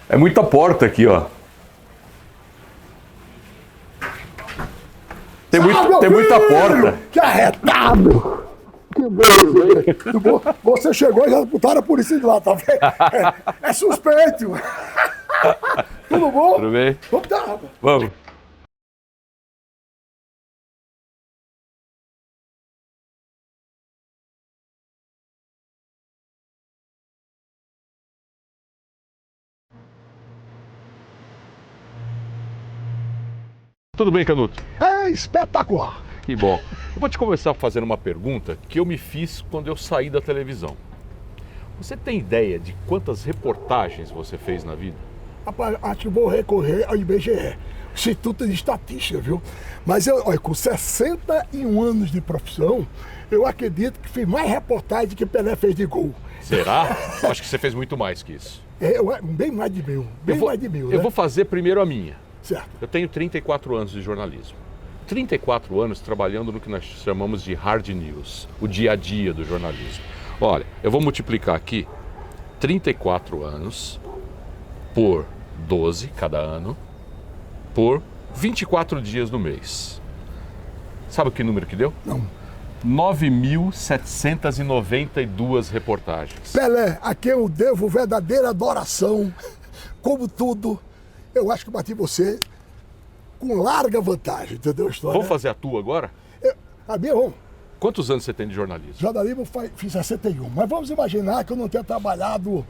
É muita porta aqui, ó. Tem muita porta. Que arretado! Que beleza! Você chegou e já botaram a polícia de lá, tá vendo? É suspeito! Tudo bom? Tudo bem? Vamos dar, rapaz. Vamos. Tudo bem, Canuto? É espetacular! Que bom. Eu vou te começar fazendo uma pergunta que eu me fiz quando eu saí da televisão. Você tem ideia de quantas reportagens você fez na vida? Rapaz, acho que vou recorrer ao IBGE, Instituto de Estatística, viu? Mas eu, olha, com 61 anos de profissão, eu acredito que fiz mais reportagem que Pelé fez de gol. Será? Acho que você fez muito mais que isso. Bem mais de mil, mais de mil, né? Eu vou fazer primeiro a minha. Certo. Eu tenho 34 anos de jornalismo. 34 anos trabalhando no que nós chamamos de hard news, o dia a dia do jornalismo. Olha, eu vou multiplicar aqui 34 anos por 12 cada ano, por 24 dias no mês. Sabe que número que deu? Não. 9.792 reportagens. Pelé, a quem eu devo verdadeira adoração, como tudo, eu acho que bati você com larga vantagem, entendeu a história? Vamos fazer a tua agora? A minha, vamos. Quantos anos você tem de jornalismo? Jornalismo fiz 61, mas vamos imaginar que eu não tenha trabalhado,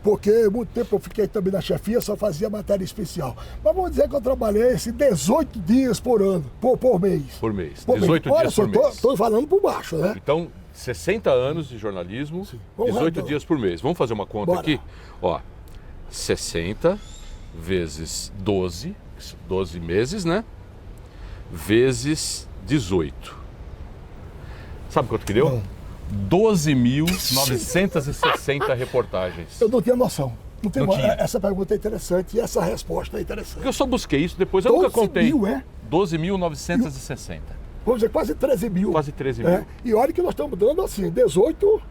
porque muito tempo eu fiquei também na chefia, só fazia matéria especial. Mas vamos dizer que eu trabalhei 18 dias por ano, por mês. Por mês, por 18 mês. dias por mês. Estou falando por baixo, né? Então, 60 anos de jornalismo, 18 dias por mês. Vamos fazer uma conta aqui? Ó, 60 vezes 12 meses, né? Vezes 18. Sabe quanto que deu? 12.960 reportagens. Eu não tinha noção. Não tinha. Essa pergunta é interessante e essa resposta é interessante. Porque eu só busquei isso, depois eu nunca contei. 12.960. 12.960. Vamos dizer, quase 13 mil. Quase 13 mil. E olha que nós estamos dando assim, 18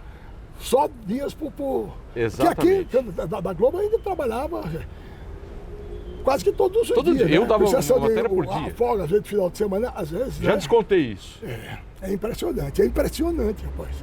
só dias por... Exatamente. Que aqui, da Globo, ainda trabalhava quase que todos os Todo dias. dia. Eu dava uma exceção matéria por dia. A folga, às vezes, final de semana, às vezes... Já descontei isso. É impressionante, rapaz.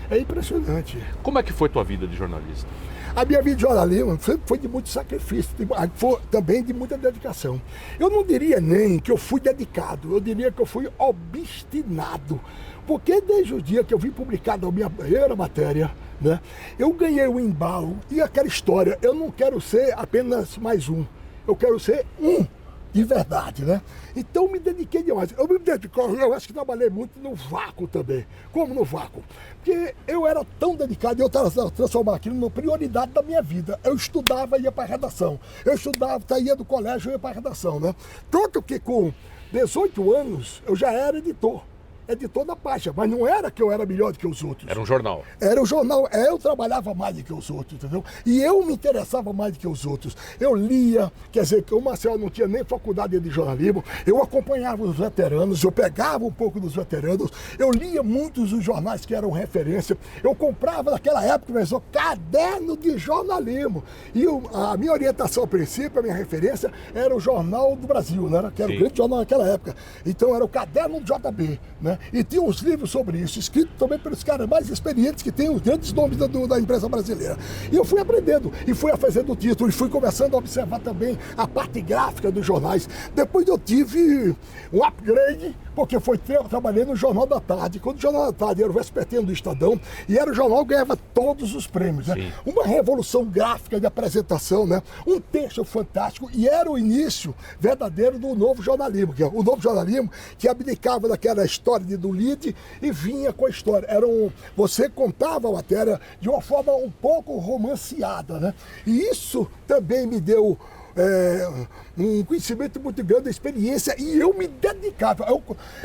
É impressionante. Como é que foi tua vida de jornalista? A minha vida de jornalismo sempre foi de muito sacrifício, foi também de muita dedicação. Eu não diria nem que eu fui dedicado, eu diria que eu fui obstinado. Porque desde o dia que eu vim publicado a minha primeira matéria, né, eu ganhei o embalo e aquela história, eu não quero ser apenas mais um, eu quero ser um de verdade, né? Então me dediquei demais. Eu acho que trabalhei muito no vácuo também. Como no vácuo? Porque eu era tão dedicado e eu transformava aquilo numa prioridade da minha vida. Eu estudava e ia para a redação. Eu estudava, saía do colégio e ia para a redação, né? Tanto que com 18 anos eu já era editor da página, mas não era que eu era melhor do que os outros. Era um jornal. Era um jornal, eu trabalhava mais do que os outros, entendeu? E eu me interessava mais do que os outros. Eu lia, quer dizer, que o Marcel não tinha nem faculdade de jornalismo, eu acompanhava os veteranos, eu pegava um pouco dos veteranos, eu lia muitos dos jornais que eram referência, eu comprava naquela época, começou caderno de jornalismo. E a minha orientação a princípio, a minha referência, era o Jornal do Brasil, né? Que era o grande jornal naquela época. Então era o caderno do JB, né? E tinha uns livros sobre isso, escritos também pelos caras mais experientes que têm os grandes nomes da imprensa brasileira. E eu fui aprendendo, e fui fazendo o título, e fui começando a observar também a parte gráfica dos jornais. Depois eu tive um upgrade, porque trabalhei no Jornal da Tarde. Quando o Jornal da Tarde era o vespertino do Estadão, e era o jornal que ganhava todos os prêmios, né? Uma revolução gráfica de apresentação, né? Um texto fantástico, e era o início verdadeiro do novo jornalismo, que é o novo jornalismo que abdicava daquela história do lead e vinha com a história. Você contava a matéria de uma forma um pouco romanceada, né? E isso também me deu um conhecimento muito grande, experiência, e eu me dedicava.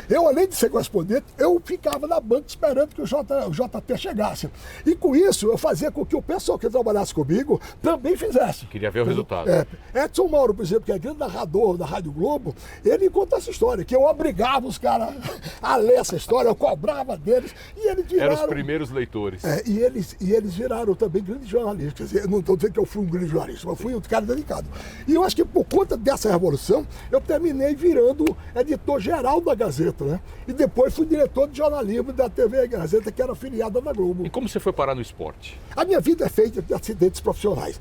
Eu, além de ser correspondente, eu ficava na banca esperando que o JT chegasse. E com isso, eu fazia com que o pessoal que trabalhasse comigo também fizesse. Queria ver o resultado. Edson Mauro, por exemplo, que é grande narrador da Rádio Globo, ele conta essa história, que eu obrigava os caras a ler essa história, eu cobrava deles, e eles viraram... Eram os primeiros leitores. E eles viraram também grandes jornalistas. Quer dizer, eu não estou dizendo que eu fui um grande jornalista, mas fui um cara dedicado. E eu acho que por conta dessa revolução, eu terminei virando editor-geral da Gazeta, né? E depois fui diretor de jornalismo da TV Gazeta, que era afiliada da Globo. E como você foi parar no esporte? A minha vida é feita de acidentes profissionais.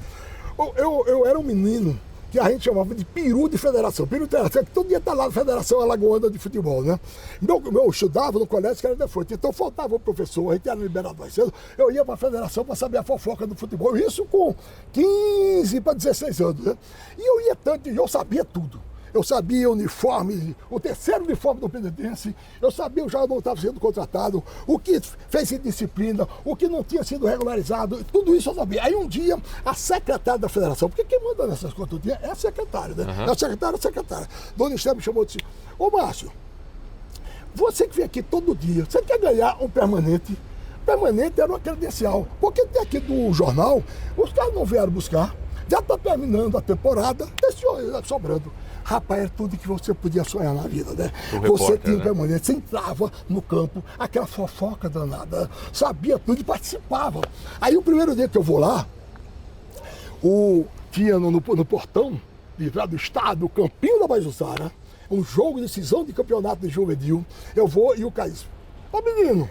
Eu era um menino que a gente chamava de peru de federação. Peru de federação, que todo dia está lá na Federação Alagoana de Futebol, né? Eu estudava no colégio que era de Fonte, então faltava o professor, a gente era liberado mais cedo, eu ia para a federação para saber a fofoca do futebol, isso com 15 para 16 anos, né? E eu ia tanto, e eu sabia tudo. Eu sabia o uniforme, o terceiro uniforme do Penedense, eu sabia o jogador estava sendo contratado, o que fez indisciplina, o que não tinha sido regularizado, tudo isso eu sabia. Aí um dia, a secretária da federação, porque quem manda nessas coisas todo dia é a secretária, né? É a secretária. Dona Esther me chamou e disse: ô Márcio, você que vem aqui todo dia, você quer ganhar um permanente? Permanente era uma credencial, porque tem aqui do jornal, os caras não vieram buscar, já está terminando a temporada, esse sobrando. Rapaz, era tudo que você podia sonhar na vida, né? Você tinha um permanente, você entrava no campo, aquela fofoca danada, sabia tudo e participava. Aí o primeiro dia que eu vou lá, tinha no portão, livrado do estado, o Campinho da Bajussara, um jogo de decisão de campeonato de juvenil, eu vou e o cara disse: ô menino,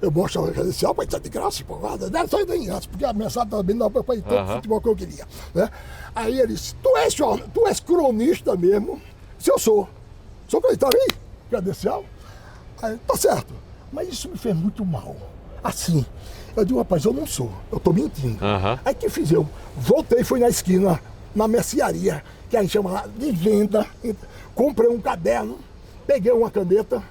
eu mostro a credencial para entrar de graça, porrada, não só de graça, porque a mensagem também não para ir todo o futebol que eu queria, né? Aí ele disse: tu és cronista mesmo? Se eu sou tá aí, credencial? Aí, tá certo, mas isso me fez muito mal. Assim, eu digo: rapaz, eu não sou, eu tô mentindo. Aí o que fiz eu? Voltei, fui na esquina, na mercearia, que a gente chama lá de venda, comprei um caderno, peguei uma caneta,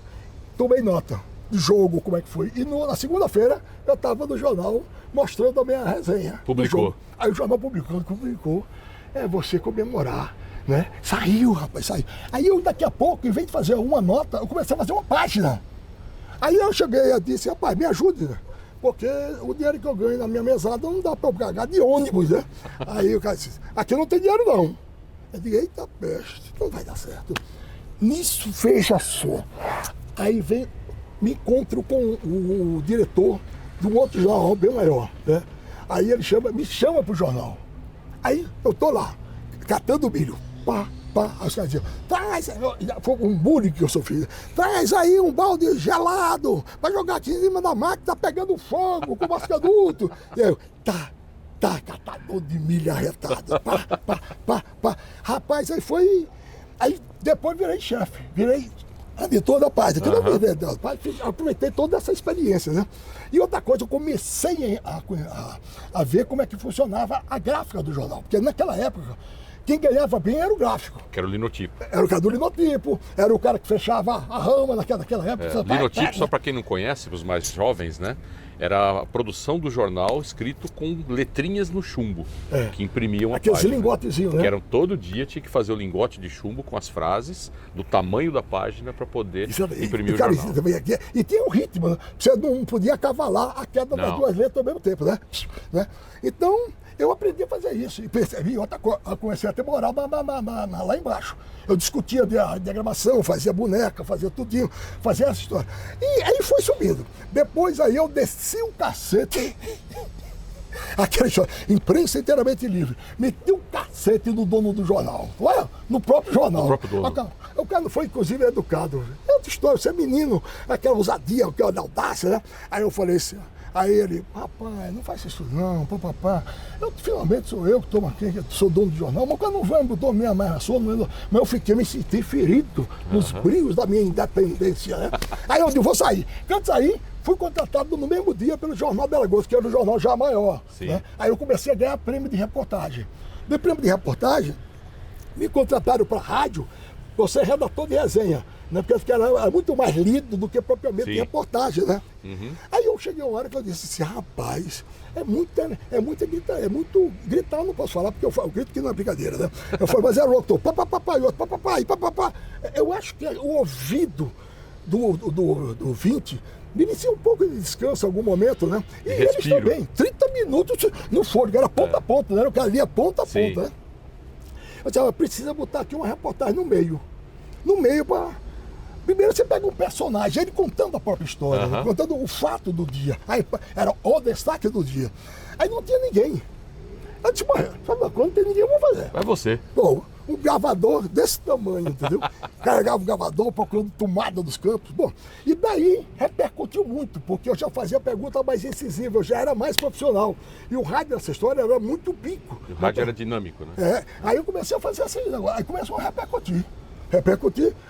tomei nota de jogo, como é que foi. E na segunda-feira eu estava no jornal mostrando a minha resenha. Publicou. Aí o jornal publicou, você comemorar, né? Saiu, rapaz, saiu. Aí eu daqui a pouco, em vez de fazer uma nota, eu comecei a fazer uma página. Aí eu cheguei e disse: rapaz, me ajude, né? Porque o dinheiro que eu ganho na minha mesada não dá para eu pagar de ônibus, né? Aí o cara disse: aqui não tem dinheiro não. Eu digo: eita peste, não vai dar certo. Nisso, veja só. Aí me encontro com o diretor de um outro jornal bem maior, né? Aí ele me chama pro jornal. Aí eu tô lá, catando milho. Aí os caras diziam: traz, foi um bullying que eu sofri. Traz aí um balde gelado pra jogar aqui em cima da máquina, tá pegando fogo com mascaduto. E eu: tá, catador de milho arretado. Rapaz, aí foi. Aí depois virei chefe, virei editor da página, que não virei da página, aproveitei toda essa experiência, né? E outra coisa, eu comecei a ver como é que funcionava a gráfica do jornal, porque naquela época, quem ganhava bem era o gráfico. Que era o linotipo. Era o cara do linotipo, era o cara que fechava a rama naquela época. Linotipo, só para quem não conhece, os mais jovens, né? Era a produção do jornal escrito com letrinhas no chumbo, que imprimiam a aqueles página. lingotezinhos, né? Que eram todo dia, tinha que fazer o lingote de chumbo com as frases do tamanho da página para poder imprimir o jornal. E tinha um ritmo, né? Você não podia cavalar a queda das duas letras ao mesmo tempo, né? Então, eu aprendi a fazer isso e percebi outra coisa. Eu comecei a ter moral lá embaixo. Eu discutia a diagramação, fazia boneca, fazia tudinho, fazia essa história. E aí foi subindo. Depois aí eu desci um cacete. Aquela história, imprensa inteiramente livre. Meti um cacete no dono do jornal. No próprio jornal. No próprio dono. O cara não foi, inclusive, educado. É outra história, você é menino, aquela ousadia, aquela audácia, né? Aí eu falei assim. Aí ele: rapaz, não faz isso não, papapá. Finalmente sou eu que tomo aqui, que sou dono do jornal, mas quando não vai botou minha ameaçou, mas eu me senti ferido nos brios da minha independência, né? Aí eu digo: vou sair. Quando saí, fui contratado no mesmo dia pelo Jornal de Alagoas, que era o jornal já maior. Né? Aí eu comecei a ganhar prêmio de reportagem. De prêmio de reportagem, me contrataram para rádio, você é redator de resenha. Né? Porque era muito mais lido do que propriamente reportagem, né? Aí Então cheguei uma hora que eu disse assim, rapaz, é muito gritar, eu não posso falar, porque eu grito que não é brincadeira, né? Eu falei, mas era o outro, papapá, e outro, papapá. Eu acho que o ouvido do ouvinte merecia um pouco de descanso em algum momento, né? E eles também, 30 minutos no fôlego, era ponta a ponta, né? Era o cara ali, ponta a ponta, né? Eu disse, precisa botar aqui uma reportagem no meio para... Primeiro você pega um personagem, ele contando a própria história, contando o fato do dia. Aí era o destaque do dia. Aí não tinha ninguém. Eu disse, mas quando não tem ninguém, eu vou fazer. É você. Bom, um gravador desse tamanho, entendeu? Carregava o gravador procurando tomada dos campos. Bom, e daí repercutiu muito, porque eu já fazia pergunta mais incisiva, eu já era mais profissional. E o rádio nessa história era muito bico. O rádio era dinâmico, né? Aí eu comecei a fazer assim, aí começou a repercutir,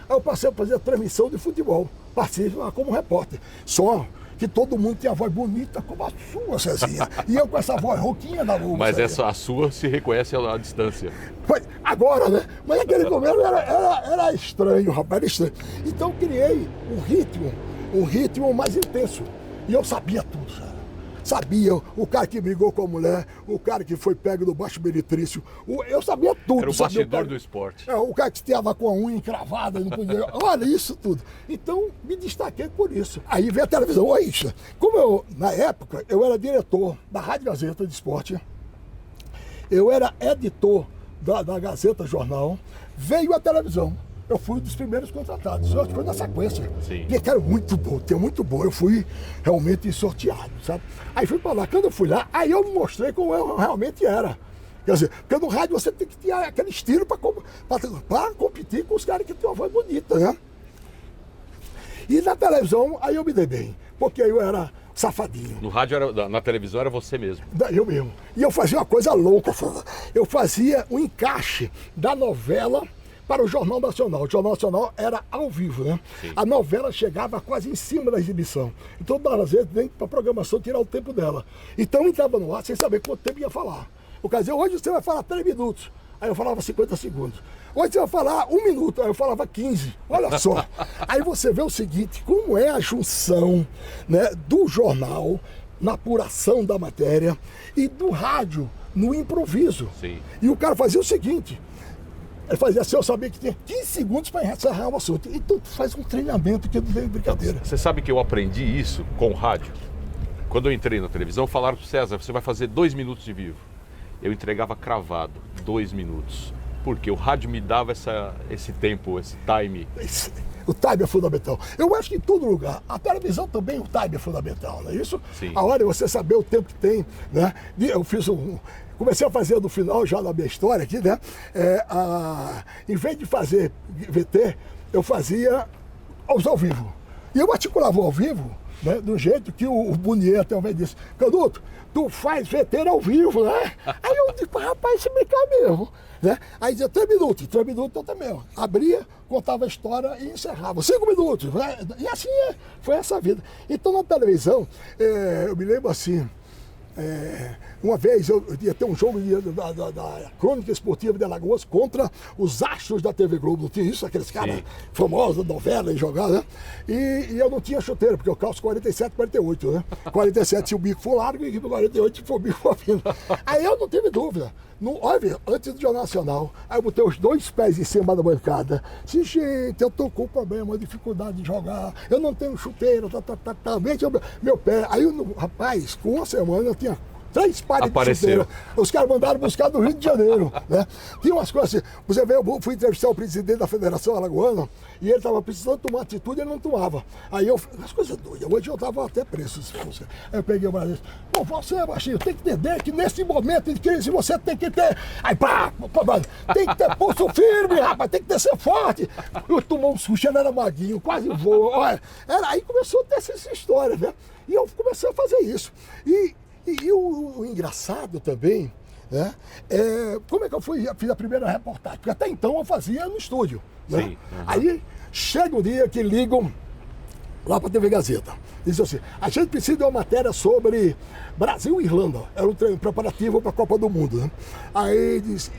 aí eu passei a fazer a transmissão de futebol, passei lá como repórter. Só que todo mundo tinha a voz bonita como a sua, Cezinha. E eu com essa voz rouquinha da Globo. Mas essa, a sua se reconhece à distância. Foi agora, né? Mas aquele começo era estranho, rapaz, era estranho. Então eu criei um ritmo mais intenso. E eu sabia tudo, sabe? Sabia o cara que brigou com a mulher, o cara que foi pego no baixo meretrício, eu sabia tudo. Era o bastidor do esporte. O cara que estava com a unha encravada, não podia. Olha isso tudo. Então me destaquei por isso. Aí veio a televisão, olha isso. Como eu, na época, eu era diretor da Rádio Gazeta de Esporte, eu era editor da Gazeta Jornal, veio a televisão. Eu fui um dos primeiros contratados, eu fui na sequência. Sim. Porque era muito bom, tinha muito bom. Eu fui realmente sorteado, sabe? Aí fui para lá, quando eu fui lá, aí eu me mostrei como eu realmente era. Quer dizer, porque no rádio você tem que ter aquele estilo para competir com os caras que têm uma voz bonita, né? E na televisão, aí eu me dei bem, porque eu era safadinho. No rádio, na televisão, era você mesmo. Eu mesmo. E eu fazia uma coisa louca, eu fazia um encaixe da novela para o Jornal Nacional. O Jornal Nacional era ao vivo, né? Sim. A novela chegava quase em cima da exibição. Então, às vezes, nem para a programação tirar o tempo dela. Então, eu entrava no ar sem saber quanto tempo ia falar. Eu dizia, hoje você vai falar 3 minutos. Aí eu falava 50 segundos. Hoje você vai falar 1 minuto. Aí eu falava 15. Olha só. Aí você vê o seguinte, como é a junção, né, do jornal na apuração da matéria e do rádio no improviso. Sim. E o cara fazia o seguinte... Ele fazia assim, eu sabia que tinha 15 segundos para encerrar o assunto. Então tu faz um treinamento que não tem brincadeira. Você sabe que eu aprendi isso com o rádio? Quando eu entrei na televisão, falaram para o César, você vai fazer 2 minutos de vivo. Eu entregava cravado, 2 minutos. Porque o rádio me dava esse tempo, esse time. O time é fundamental. Eu acho que em todo lugar, a televisão também, o time é fundamental, não é isso? Sim. A hora de você saber o tempo que tem, né? Eu fiz comecei a fazer no final já da minha história aqui, né? Em vez de fazer VT, eu fazia os ao vivo. E eu articulava o ao vivo, né? Do jeito que o Bonier até uma vez disse, Canuto, tu faz VT ao vivo, né? Aí eu disse, rapaz, se brincar mesmo. Né? Aí dizia 3 minutos eu também. Ó. Abria, contava a história e encerrava. 5 minutos. Né? E assim foi essa vida. Então na televisão, eu me lembro assim, uma vez eu ia ter um jogo da Crônica Esportiva de Alagoas contra os astros da TV Globo, não tinha isso? Aqueles caras famosos da novela e jogar, né? E eu não tinha chuteiro, porque eu calço 47, 48, né? 47 se o bico for largo e 48 se for o bico for fino. Aí eu não tive dúvida. Olha, antes do Jornal Nacional, aí eu botei os 2 pés em cima da bancada. Disse, gente, eu tô com problema, uma dificuldade de jogar, eu não tenho chuteiro, veja meu pé. Aí, rapaz, com uma semana eu tinha 3 pares de chuteira. Os caras mandaram buscar do Rio de Janeiro, né? Tinha umas coisas assim. Você vê, eu fui entrevistar o presidente da Federação Alagoana e ele estava precisando tomar atitude e ele não tomava. Aí as coisas doidas. Hoje eu estava até preso. Aí eu peguei o braço e disse, pô, você, baixinho, tem que entender que nesse momento de crise você tem que ter... Aí, pá, tem que ter pulso firme, rapaz, tem que ser forte. Eu tomei um susto, ele era maguinho, quase voou. Olha, aí começou a ter essa história, né? E eu comecei a fazer isso. E o engraçado também, né, como é que eu fiz a primeira reportagem? Porque até então eu fazia no estúdio. Né? Sim, Aí chega um dia que ligam lá para a TV Gazeta. Diz assim, a gente precisa de uma matéria sobre Brasil e Irlanda. Era um treino preparativo para a Copa do Mundo. Né? Aí diz,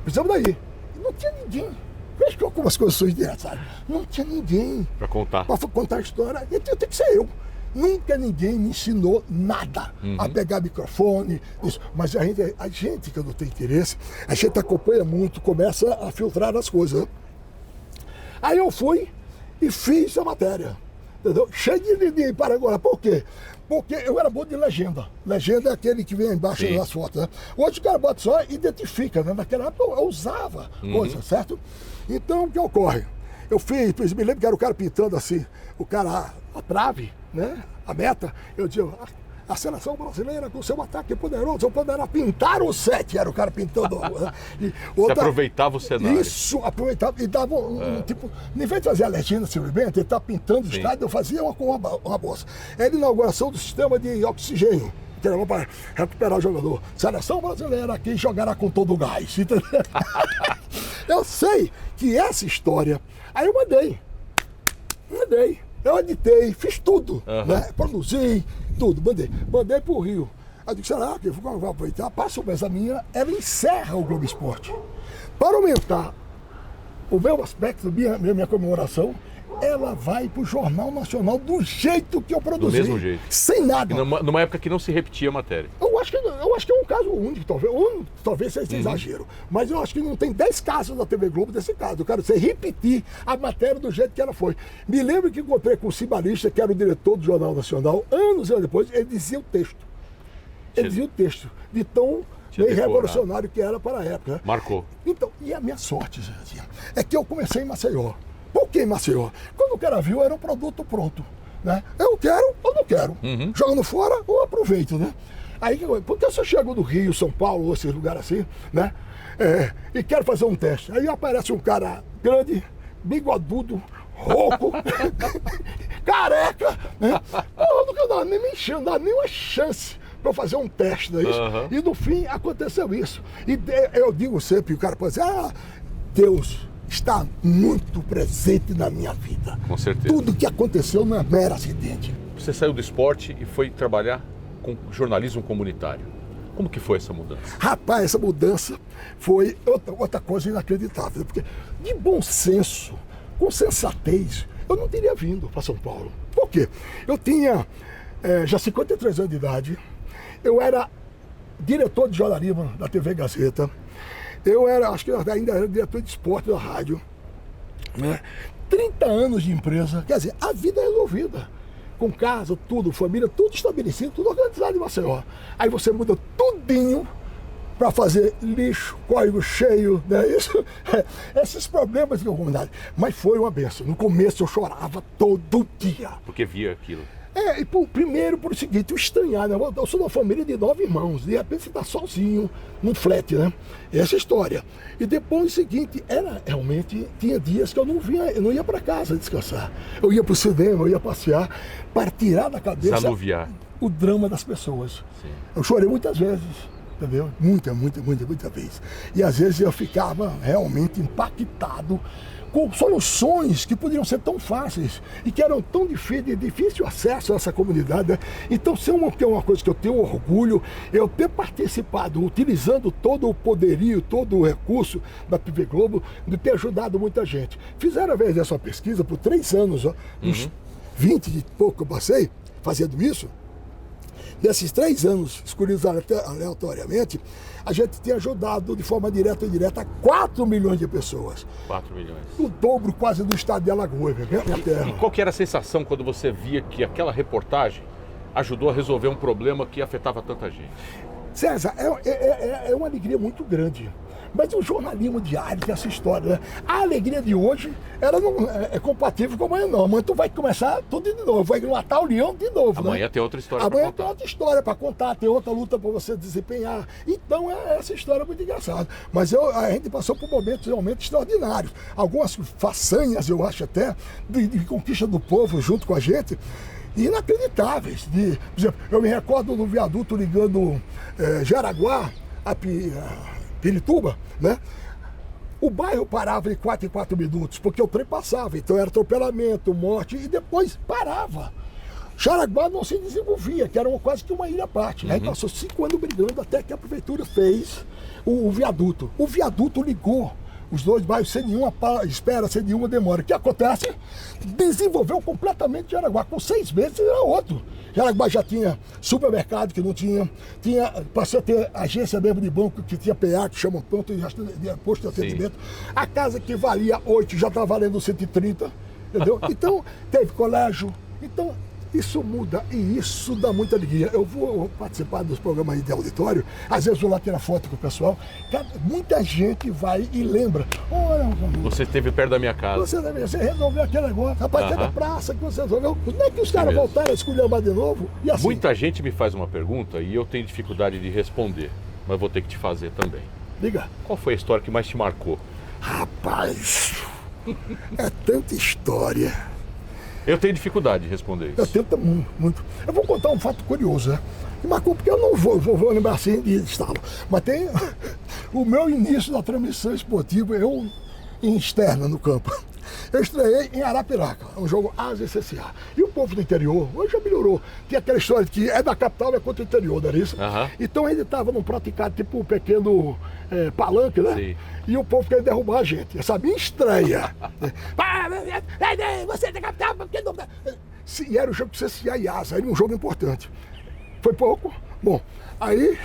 precisamos daí. E não tinha ninguém. Veja como as coisas são diretas, sabe? Não tinha ninguém. Para contar. Para contar a história. Então tem que ser eu. Nunca ninguém me ensinou nada a pegar microfone, isso. Mas a gente que não tem interesse, a gente acompanha muito, começa a filtrar as coisas. Né? Aí eu fui e fiz a matéria. Entendeu? Cheio de Paraguai. Por quê? Porque eu era bom de legenda. Legenda é aquele que vem embaixo das fotos. Né? Hoje o cara bota só e identifica. Né? Naquela época eu usava coisa, certo? Então o que ocorre? Eu fiz, me lembro que era o cara pintando assim, o cara, a trave, né? A meta. Eu dizia, a seleção brasileira com seu ataque poderoso poderá pintar o 7. Era o cara pintando. Né? Você aproveitava o cenário. Isso, aproveitava e dava um tipo. Em vez de fazer a legenda simplesmente, ele estava pintando o estádio, eu fazia uma bolsa. Era a inauguração do sistema de oxigênio. Que era para recuperar o jogador. Seleção brasileira aqui jogará com todo o gás. Entendeu? Eu sei que essa história. Aí eu mandei. Eu editei, fiz tudo. Né? Produzi tudo, mandei pro Rio. Aí eu disse, será que eu vou aproveitar? Passa o mês a minha, ela encerra o Globo Esporte. Para aumentar o meu aspecto, minha comemoração, ela vai pro Jornal Nacional do jeito que eu produzi. Do mesmo jeito. Sem nada. E numa época que não se repetia a matéria. Eu acho que é um caso único, talvez seja exagero. Mas eu acho que não tem 10 casos da TV Globo desse caso. Eu quero dizer, repetir a matéria do jeito que ela foi. Me lembro que encontrei com o Cibalista, que era o diretor do Jornal Nacional, anos depois, ele dizia o texto. Ele dizia o texto, de tão meio revolucionário que era para a época. Né? Marcou. Então, e a minha sorte, Zé, é que eu comecei em Maceió. Por que em Maceió? Quando o cara viu, era um produto pronto. Né? Eu quero ou não quero. Jogando fora ou aproveito, né? Aí, porque se eu chego do Rio, São Paulo, ou esses lugares assim, né? E quero fazer um teste. Aí aparece um cara grande, bigodudo, rouco, careca, né? Pô, nunca dá nem nenhuma chance para fazer um teste, não é isso? E no fim aconteceu isso. E eu digo sempre, o cara pode dizer, Deus está muito presente na minha vida. Com certeza. Tudo que aconteceu não é mero acidente. Você saiu do esporte e foi trabalhar com jornalismo comunitário. Como que foi essa mudança? Rapaz, essa mudança foi outra coisa inacreditável. Porque de bom senso, com sensatez, eu não teria vindo para São Paulo. Por quê? Eu tinha já 53 anos de idade, eu era diretor de jornalismo da TV Gazeta, eu acho que ainda era diretor de esporte da rádio, né? 30 anos de empresa, quer dizer, a vida é resolvida. Com casa, tudo, família, tudo estabelecido, tudo organizado em Maceió. Aí você muda tudinho para fazer lixo, córrego cheio, né? Esses problemas de comunidade. Mas foi uma benção. No começo eu chorava todo dia. Porque via aquilo. Primeiro por o seguinte, eu estranhar, né? Eu sou de uma família de 9 irmãos, de repente você está sozinho, num flat, né? Essa história. E depois o seguinte, realmente, tinha dias que eu não ia para casa descansar. Eu ia para o cinema, eu ia passear, para tirar da cabeça o drama das pessoas. Sim. Eu chorei muitas vezes, entendeu? Muita vez. E às vezes eu ficava realmente impactado com soluções que poderiam ser tão fáceis e que eram tão de difícil acesso a essa comunidade. Né? Então, se é uma coisa que eu tenho orgulho, eu ter participado, utilizando todo o poderio, todo o recurso da TV Globo, de ter ajudado muita gente. Fizeram, a vez dessa pesquisa, por 3 anos, uns 20 e pouco eu passei fazendo isso. Desses 3 anos escolhidos aleatoriamente, a gente tem ajudado de forma direta ou indireta 4 milhões de pessoas. 4 milhões. O dobro quase do estado de Alagoas, minha terra. E qual que era a sensação quando você via que aquela reportagem ajudou a resolver um problema que afetava tanta gente? César, é uma alegria muito grande. Mas o jornalismo diário tem essa história, né? A alegria de hoje, ela não é compatível com amanhã, não. Amanhã tu vai começar tudo de novo, vai matar o leão de novo, amanhã né? tem outra história Amanhã tem outra história para contar, tem outra luta para você desempenhar. Então, essa história é muito engraçada. Mas a gente passou por momentos realmente extraordinários. Algumas façanhas, eu acho até, de conquista do povo junto com a gente, inacreditáveis. Por exemplo, eu me recordo do viaduto ligando Jaraguá a Pirituba, né? O bairro parava de 4 em 4 minutos, porque o trem passava, então era atropelamento, morte, e depois parava. Jaraguá não se desenvolvia, que era quase que uma ilha à parte. Aí passou 5 anos brigando até que a prefeitura fez o viaduto. O viaduto ligou os 2 bairros sem nenhuma espera, sem nenhuma demora. O que acontece? Desenvolveu completamente Jaraguá. Com 6 meses era outro. Jaraguá já tinha supermercado, que não tinha. Passou a ter agência mesmo de banco, que tinha PA, que chama ponto de posto de atendimento. A casa que valia 8 já está valendo 130, entendeu? Então, teve colégio. Então, isso muda e isso dá muita alegria. Eu vou participar dos programas aí de auditório, às vezes vou lá tirar foto com o pessoal. Cara, muita gente vai e lembra. Olha, você esteve perto da minha casa. Você resolveu aquele negócio. Rapaz, aquela praça que você resolveu. Como é que os caras voltaram a esculhambar de novo? E assim, muita gente me faz uma pergunta e eu tenho dificuldade de responder, mas vou ter que te fazer também. Diga. Qual foi a história que mais te marcou? Rapaz, é tanta história. Eu tenho dificuldade de responder isso. Eu tento muito. Eu vou contar um fato curioso, né? Que marcou, porque eu não vou lembrar assim de estalo. Mas tem o meu início da transmissão esportiva, eu em externa no campo. Eu estreiei em Arapiraca, um jogo Asa e CSA. E o povo do interior, hoje já melhorou. Tinha aquela história de que é da capital, é contra o interior, não era isso? Então ele estava num praticado, tipo um pequeno palanque, né? Sim. E o povo queria derrubar a gente. Essa minha estreia. Você é da capital, porque não dá. E era o jogo CSA e Asa, era um jogo importante. Foi pouco? Bom, aí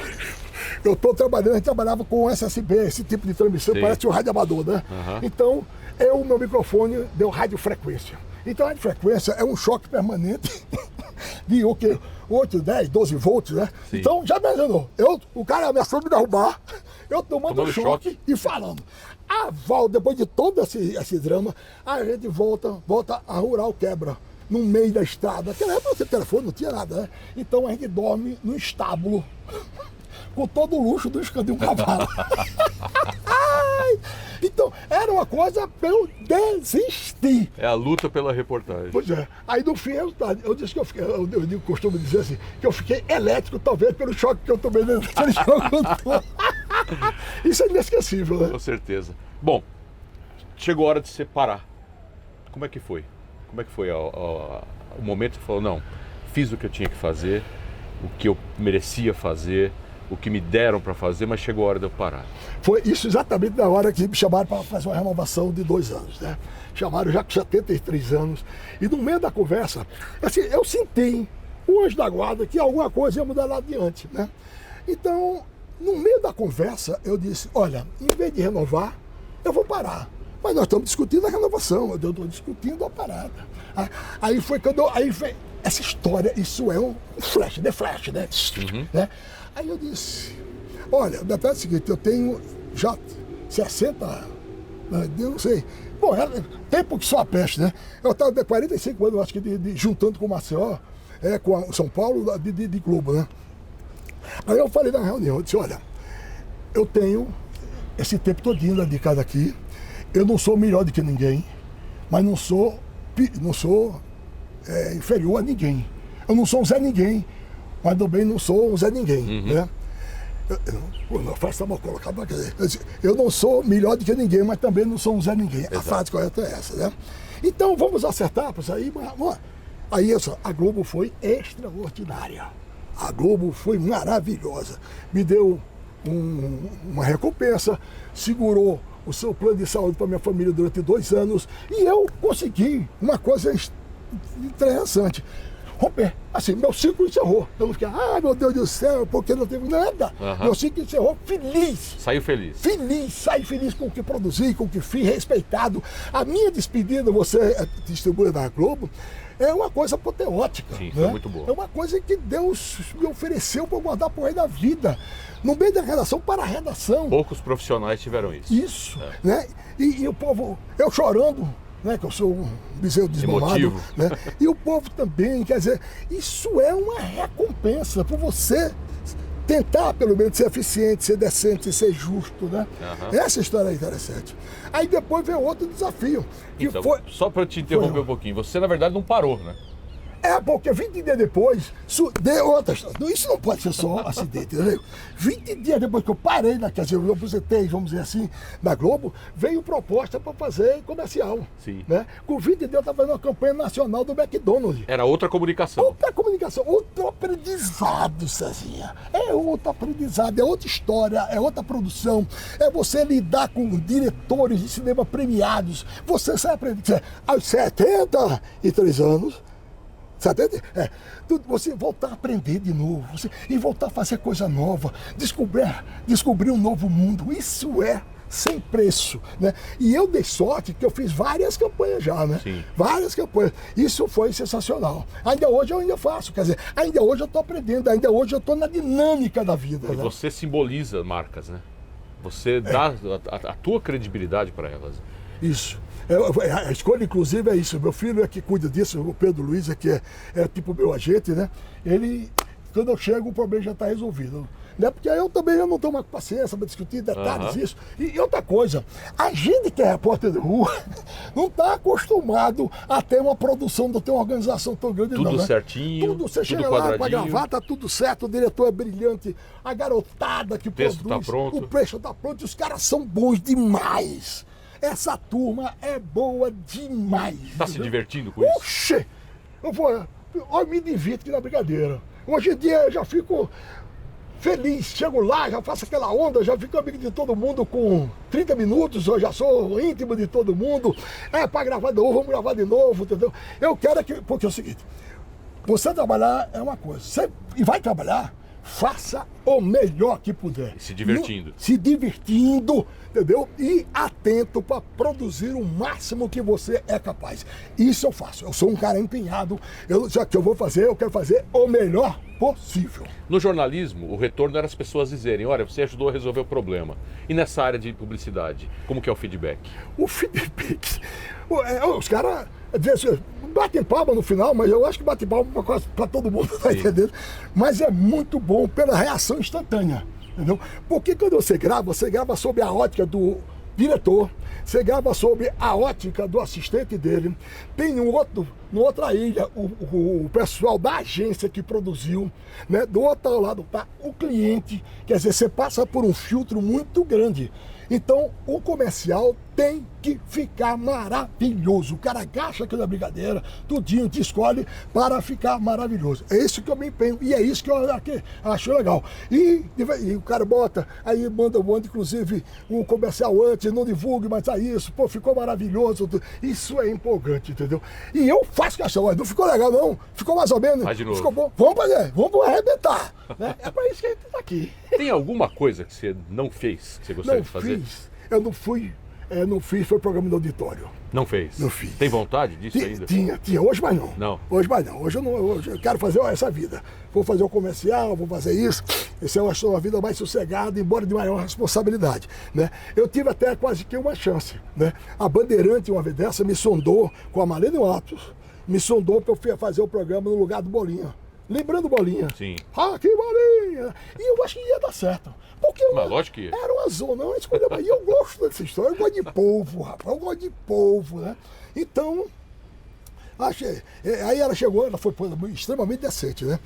eu estou trabalhando, a gente trabalhava com SSB, esse tipo de transmissão, sim, parece um rádio amador, né? Então, o meu microfone deu radiofrequência. Então, a radiofrequência é um choque permanente de 8, 10, 12 volts, né? Sim. Então, já imaginou, o cara ameaçou me derrubar, eu tomando choque e falando. Depois de todo esse drama, a gente volta a Rural Quebra, no meio da estrada. Naquela época não tinha telefone, não tinha nada, né? Então, a gente dorme no estábulo, com todo o luxo do escândalo de um cavalo. Então, era uma coisa pra eu desistir. É a luta pela reportagem. Pois é. Aí no fim, eu disse que eu costumo dizer assim, que eu fiquei elétrico, talvez, pelo choque que eu tomei naquele jogo. Isso é inesquecível, né? Com certeza. Bom, chegou a hora de separar. Como é que foi? Como é que foi o momento que você falou, não, fiz o que eu tinha que fazer, o que eu merecia fazer, o que me deram para fazer, mas chegou a hora de eu parar. Foi isso exatamente na hora que me chamaram para fazer uma renovação de 2 anos, né? Chamaram já com 73 anos. E no meio da conversa, assim, eu senti o anjo da guarda que alguma coisa ia mudar lá adiante, né? Então, no meio da conversa, eu disse, olha, em vez de renovar, eu vou parar. Mas nós estamos discutindo a renovação, eu estou discutindo a parada. Aí foi quando essa história, isso é um flash, né? Né? Aí eu disse, olha, o detalhe é o seguinte, eu tenho já 60, eu não sei. Bom, tempo que só a peste, né? Eu estava de 45 anos, acho que juntando com o Maceió, com o São Paulo, de Globo, né? Aí eu falei na reunião, eu disse, olha, eu tenho esse tempo todinho dedicado aqui, eu não sou melhor do que ninguém, mas não sou inferior a ninguém. Eu não sou um Zé Ninguém, mas também não sou um Zé Ninguém, né? Não faço mal colocado, eu não sou melhor do que ninguém, mas também não sou um Zé Ninguém. Exato. A frase correta é essa, né? Então vamos acertar para isso aí. Aí a Globo foi extraordinária. A Globo foi maravilhosa. Me deu uma recompensa, segurou o seu plano de saúde para minha família durante 2 anos e eu consegui uma coisa interessante. Romper. Assim, meu ciclo encerrou. Eu não fiquei, meu Deus do céu, porque não teve nada. Meu ciclo encerrou feliz. Saiu feliz. Saí feliz com o que produzi, com o que fiz, respeitado. A minha despedida, você distribui da Globo, é uma coisa apoteótica. Sim, né? Foi muito boa. É uma coisa que Deus me ofereceu para guardar por aí da vida. No meio da redação, para a redação. Poucos profissionais tiveram isso. Isso. Né? E o povo, eu chorando, né, que eu sou um bezerro desmamado, né? E o povo também, quer dizer, isso é uma recompensa por você tentar pelo menos ser eficiente, ser decente, ser justo, né? Essa história é interessante. Aí depois veio outro desafio. Que então, foi... Só para te interromper um pouquinho, você na verdade não parou, né? Porque 20 dias depois, deu outra história. Isso não pode ser só acidente, entendeu? 20 dias depois que eu parei, quer dizer, eu aposentei, vamos dizer assim, na Globo, veio proposta para fazer comercial. Sim. Né? Com 20 dias eu estava fazendo uma campanha nacional do McDonald's. Era outra comunicação. Outra comunicação, outro aprendizado, Cezinha. É outro aprendizado, é outra história, é outra produção. É você lidar com diretores de cinema premiados. Você sai aprendendo. Aos 73 anos, Sabe? Você voltar a aprender de novo, e voltar a fazer coisa nova, descobrir um novo mundo, isso é sem preço, né? E eu dei sorte que eu fiz várias campanhas já, né? Sim. Várias campanhas. Isso foi sensacional. Ainda hoje eu ainda faço, quer dizer, ainda hoje eu estou aprendendo, ainda hoje eu estou na dinâmica da vida. E né? você simboliza marcas, né? Você dá a tua credibilidade para elas. Isso. A escolha, inclusive, é isso. Meu filho é que cuida disso, o Pedro Luiz, que é tipo meu agente, né? Ele, quando eu chego, o problema já está resolvido. Né? Porque eu também não tenho mais paciência para discutir detalhes disso. E outra coisa, a gente que é repórter de rua não está acostumado a ter uma produção, de ter uma organização tão grande, tudo não. Tudo certinho, tudo, você tudo chega lá para gravar, tá tudo certo, o diretor é brilhante, a garotada que produz, tá pronto. o preço está pronto, e os caras são bons demais. Essa turma é boa demais. Tá se divertindo com isso? Oxê! Eu me divirto aqui na brincadeira. Hoje em dia eu já fico feliz, chego lá, já faço aquela onda, já fico amigo de todo mundo com 30 minutos, eu já sou íntimo de todo mundo. Para gravar de novo, vamos gravar de novo, entendeu? Eu quero porque é o seguinte, você trabalhar é uma coisa, você vai trabalhar, faça o melhor que puder. Se divertindo. Se divertindo, entendeu? E atento para produzir o máximo que você é capaz. Isso eu faço. Eu sou um cara empenhado. Já que eu vou fazer, eu quero fazer o melhor possível. No jornalismo, o retorno era as pessoas dizerem, olha, você ajudou a resolver o problema. E nessa área de publicidade, como que é o feedback? O feedback... Os caras batem palma no final, mas eu acho que bate palma para todo mundo, tá entendendo? Mas é muito bom pela reação instantânea, entendeu? Porque quando você grava sob a ótica do diretor, você grava sob a ótica do assistente dele, tem noutra ilha o pessoal da agência que produziu, né? Do outro lado tá o cliente, quer dizer, você passa por um filtro muito grande. Então, o comercial tem que ficar maravilhoso. O cara agacha aquela brigadeira, tudinho, te escolhe para ficar maravilhoso. É isso que eu me empenho e é isso que eu acho legal. E o cara bota, aí manda inclusive, um comercial antes, não divulgue, mas é isso, pô, ficou maravilhoso. Isso é empolgante, entendeu? E eu faço questão, não ficou legal não, ficou mais ou menos, Faz de novo. Ficou bom, vamos fazer, vamos arrebentar. Né? É para isso que a gente está aqui. Tem alguma coisa que você não fez, que você gostaria de fazer? Eu não fiz, foi programa de auditório. Não fez? Não fiz. Tem vontade disso ainda? Tinha. Hoje mais não. Não? Hoje mais não. Hoje eu quero fazer essa vida. Vou fazer o comercial, vou fazer isso. Essa é uma vida mais sossegada, embora de maior responsabilidade. Né? Eu tive até quase que uma chance. Né? A Bandeirante, uma vez dessa, me sondou com a Marlene Matos, me sondou para eu fazer o programa no lugar do Bolinha. Lembrando Bolinha. Sim. Que Bolinha! E eu acho que ia dar certo. Porque mas lógico que era uma zona, uma escolha. E eu gosto dessa história. Eu gosto de povo, rapaz. Eu gosto de povo, né? Então, achei. Aí ela chegou, ela foi extremamente decente, né?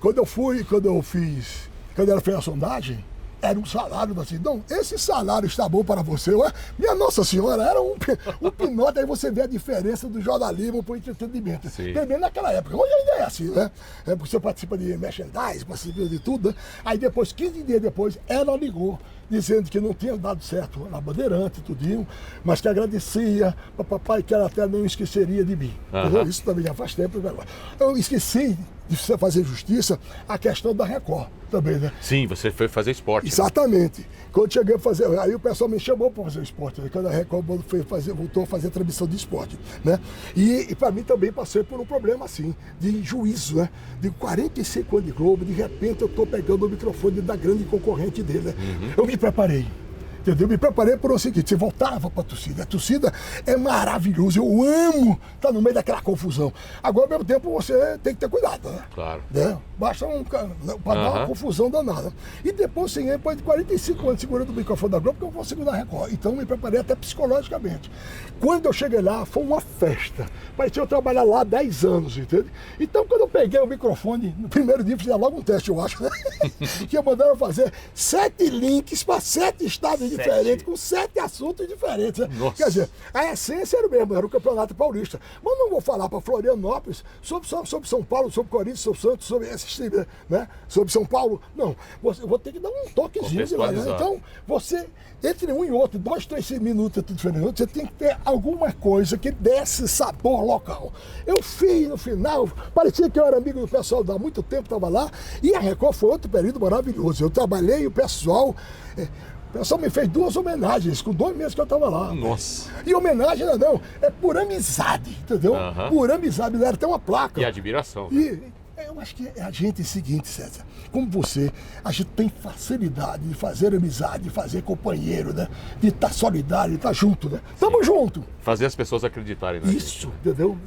Quando ela fez a sondagem, era um salário assim, não, esse salário está bom para você. Minha Nossa Senhora, era um pinote, aí você vê a diferença do jornalismo para o entretenimento. Também naquela época, hoje ainda é assim, né? Você participa de merchandising, participa de tudo, né? Aí depois, 15 dias depois, ela ligou, dizendo que não tinha dado certo na Bandeirante, tudinho, mas que agradecia, papai, que ela até não esqueceria de mim. Isso também já faz tempo. Eu esqueci de fazer justiça a questão da Record também, né? Sim, você foi fazer esporte. Exatamente. Né? Quando cheguei a fazer, aí o pessoal me chamou para fazer esporte, né? Quando a Record voltou a fazer transmissão de esporte, né? E para mim também passei por um problema assim, de juízo, né? De 45 anos de Globo, de repente eu estou pegando o microfone da grande concorrente dele, né? Eu me preparei. Entendeu? Me preparei por o seguinte, você voltava para a torcida é maravilhoso, eu amo estar no meio daquela confusão. Agora, ao mesmo tempo, você tem que ter cuidado, né? Claro. Né? Basta para dar uma confusão danada. E depois de 45 anos segurando o microfone da Globo, porque eu consigo dar Record. Então, me preparei até psicologicamente. Quando eu cheguei lá, foi uma festa. Parecia eu trabalhar lá há 10 anos, entende? Então, quando eu peguei o microfone, no primeiro dia, fiz logo um teste, eu acho, né? Que mandaram fazer 7 links para 7 estados diferentes, com 7 assuntos diferentes. Né? Nossa. Quer dizer, a essência era o mesmo, era o Campeonato Paulista. Mas não vou falar para Florianópolis sobre São Paulo, sobre Corinthians, sobre Santos, sobre esses times, né? Sobre São Paulo. Não, eu vou ter que dar um toquezinho de lá. Né? Então, você, entre um e outro, 2, 3 minutos é tudo diferente. Você tem que ter alguma coisa que desse sabor local. Eu fiz no final, parecia que eu era amigo do pessoal há muito tempo, estava lá, e a Record foi outro período maravilhoso. Eu trabalhei e o pessoal me fez 2 homenagens, com 2 meses que eu estava lá. Nossa. E homenagem não, é por amizade, entendeu? Por amizade, era até uma placa. E admiração. E eu acho que a gente é o seguinte, César, como você, a gente tem facilidade de fazer amizade, de fazer companheiro, né? De estar solidário, de estar junto, né? Tamo junto. Fazer as pessoas acreditarem na Isso, entendeu?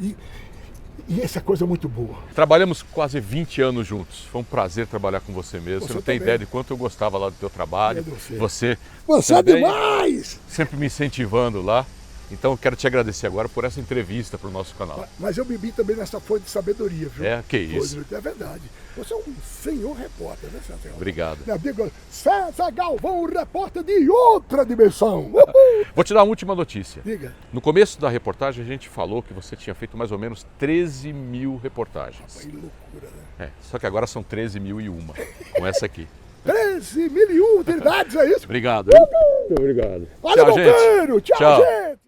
E essa coisa é muito boa. Trabalhamos quase 20 anos juntos. Foi um prazer trabalhar com você mesmo. Você não tem também. ideia de quanto eu gostava lá do teu trabalho. Você é também, demais! sempre me incentivando lá. Então eu quero te agradecer agora por essa entrevista para o nosso canal. Mas eu bebi também nessa fonte de sabedoria, viu? Que isso. É verdade. Você é um senhor repórter, né, César? Obrigado. Meu amigo César Galvão, repórter de outra dimensão. Vou te dar uma última notícia. Diga. No começo da reportagem a gente falou que você tinha feito mais ou menos 13 mil reportagens. Que loucura, né? Só que agora são 13.001 com essa aqui. 13.001 utilidades, é isso? Obrigado. Muito obrigado. Valeu, meu filho! Tchau, gente!